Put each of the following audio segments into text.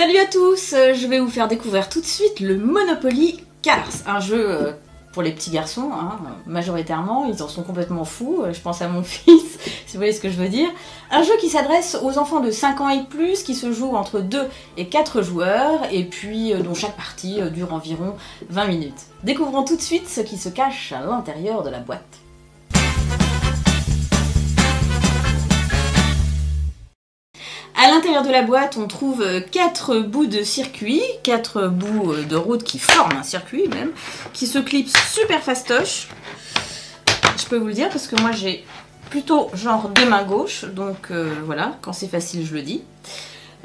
Salut à tous, je vais vous faire découvrir tout de suite le Monopoly Cars, un jeu pour les petits garçons, hein, majoritairement, ils en sont complètement fous, je pense à mon fils, si vous voyez ce que je veux dire. Un jeu qui s'adresse aux enfants de 5 ans et plus, qui se joue entre 2 et 4 joueurs, et puis dont chaque partie dure environ 20 minutes. Découvrons tout de suite ce qui se cache à l'intérieur de la boîte. À l'intérieur de la boîte, on trouve 4 bouts de circuit, 4 bouts de route qui forment un circuit même, qui se clipsent super fastoche. Je peux vous le dire parce que moi j'ai plutôt genre deux mains gauches, donc voilà, quand c'est facile je le dis.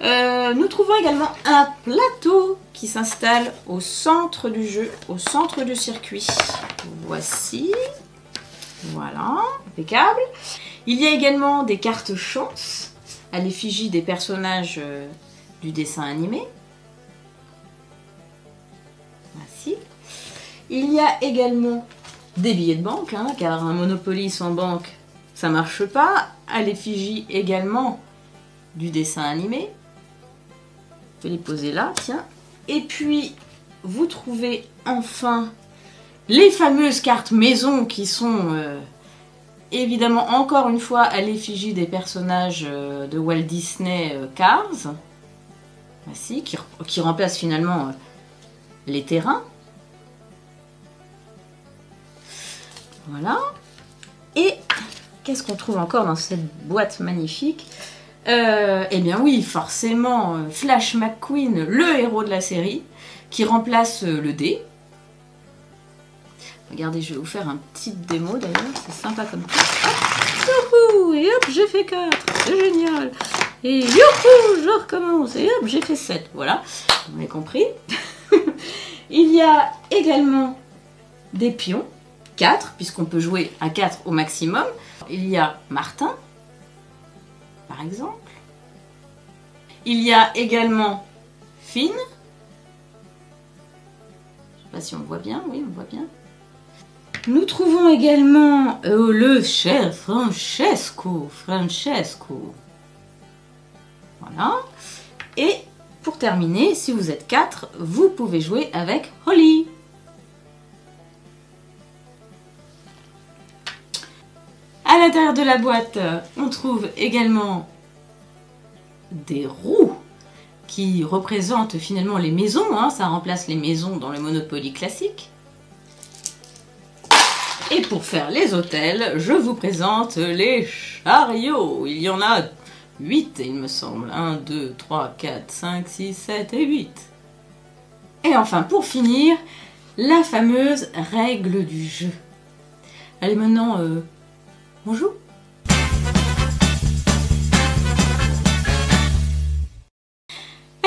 Nous trouvons également un plateau qui s'installe au centre du jeu, au centre du circuit. Voici, voilà, impeccable. Il y a également des cartes chance à l'effigie des personnages du dessin animé. Voici. Il y a également des billets de banque, hein, car un Monopoly sans banque, ça marche pas. À l'effigie également du dessin animé. Je vais les poser là, tiens. Et puis, vous trouvez enfin les fameuses cartes maison qui sont évidemment encore une fois à l'effigie des personnages de Walt Disney Cars. Voici, qui remplacent finalement les terrains. Voilà. Et qu'est-ce qu'on trouve encore dans cette boîte magnifique? Eh bien oui, forcément, Flash McQueen, le héros de la série, qui remplace le dé. Regardez, je vais vous faire un petit démo d'ailleurs, c'est sympa comme ça. Youhou, et hop, j'ai fait 4, c'est génial. Et youhou, je recommence, et hop, j'ai fait 7. Voilà, vous avez compris. Il y a également des pions, 4, puisqu'on peut jouer à 4 au maximum. Il y a Martin, par exemple. Il y a également Finn. Je ne sais pas si on voit bien, oui, on voit bien. Nous trouvons également le cher Francesco. Voilà. Et pour terminer, si vous êtes 4, vous pouvez jouer avec Holly. À l'intérieur de la boîte, on trouve également des roues qui représentent finalement les maisons. Hein, ça remplace les maisons dans le Monopoly classique. Et pour faire les hôtels, je vous présente les chariots. Il y en a 8, il me semble. 1, 2, 3, 4, 5, 6, 7 et 8. Et enfin, pour finir, la fameuse règle du jeu. Allez, maintenant, on joue.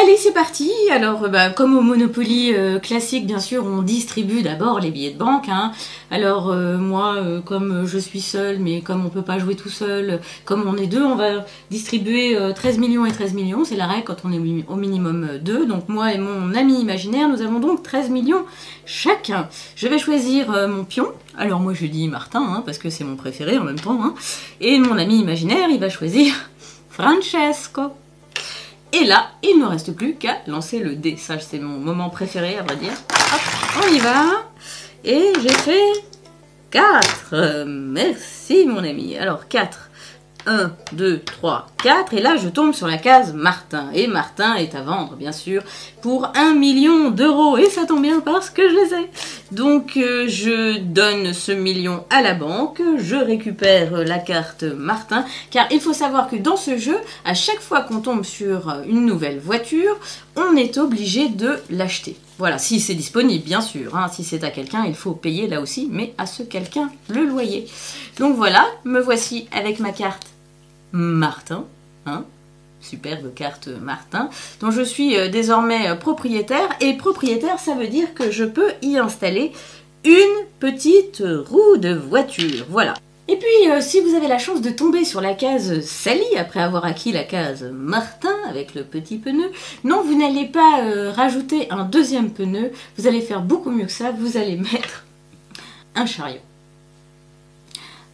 Allez, c'est parti. Alors, comme au Monopoly classique, bien sûr, on distribue d'abord les billets de banque. Hein. Alors, moi, comme je suis seule, mais comme on peut pas jouer tout seul, comme on est deux, on va distribuer 13 millions et 13 millions. C'est la règle quand on est au minimum 2. Donc, moi et mon ami imaginaire, nous avons donc 13 millions chacun. Je vais choisir mon pion. Alors, moi, je dis Martin, hein, parce que c'est mon préféré en même temps. Hein. Et mon ami imaginaire, il va choisir Francesco. Et là, il ne reste plus qu'à lancer le dé. Ça, c'est mon moment préféré, à vrai dire. Hop, on y va. Et j'ai fait 4. Merci, mon ami. Alors, 4. 1, 2, 3, 4. Et là, je tombe sur la case Martin. Et Martin est à vendre, bien sûr, pour 1 million d'euros. Et ça tombe bien parce que je les ai. Donc, je donne ce million à la banque. Je récupère la carte Martin. Car il faut savoir que dans ce jeu, à chaque fois qu'on tombe sur une nouvelle voiture, on est obligé de l'acheter. Voilà, si c'est disponible, bien sûr. Hein. Si c'est à quelqu'un, il faut payer là aussi, mais à ce quelqu'un le loyer. Donc voilà, me voici avec ma carte Martin. Hein. Superbe carte Martin, dont je suis désormais propriétaire. Et propriétaire, ça veut dire que je peux y installer une petite roue de voiture. Voilà. Et puis, si vous avez la chance de tomber sur la case Sally, après avoir acquis la case Martin avec le petit pneu, non, vous n'allez pas rajouter un deuxième pneu, vous allez faire beaucoup mieux que ça, vous allez mettre un chariot.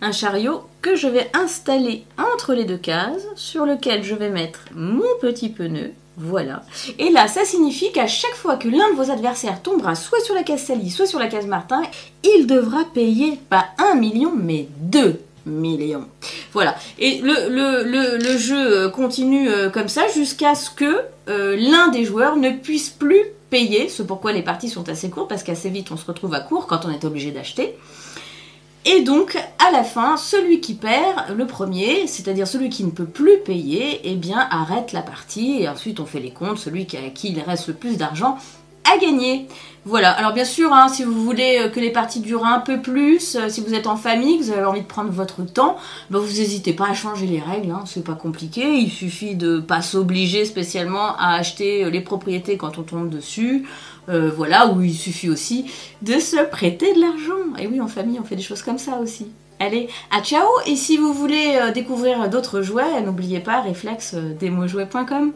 Un chariot que je vais installer entre les deux cases, sur lequel je vais mettre mon petit pneu, Voilà. Et là, ça signifie qu'à chaque fois que l'un de vos adversaires tombera soit sur la case Sally, soit sur la case Martin, il devra payer pas 1 million, mais 2 millions. Voilà. Et le jeu continue comme ça jusqu'à ce que l'un des joueurs ne puisse plus payer. C'est pourquoi les parties sont assez courtes, parce qu'assez vite on se retrouve à court quand on est obligé d'acheter. Et donc, à la fin, celui qui perd, le premier, c'est-à-dire celui qui ne peut plus payer, eh bien, arrête la partie, et ensuite on fait les comptes, celui à qui il reste le plus d'argent a gagné. Voilà, alors bien sûr, hein, si vous voulez que les parties durent un peu plus, si vous êtes en famille, que vous avez envie de prendre votre temps, bah vous n'hésitez pas à changer les règles, hein, c'est pas compliqué, il suffit de pas s'obliger spécialement à acheter les propriétés quand on tombe dessus, voilà, où il suffit aussi de se prêter de l'argent. Et oui, en famille, on fait des choses comme ça aussi. Allez, à ciao. Et si vous voulez découvrir d'autres jouets, n'oubliez pas, réflexe demojouet.com.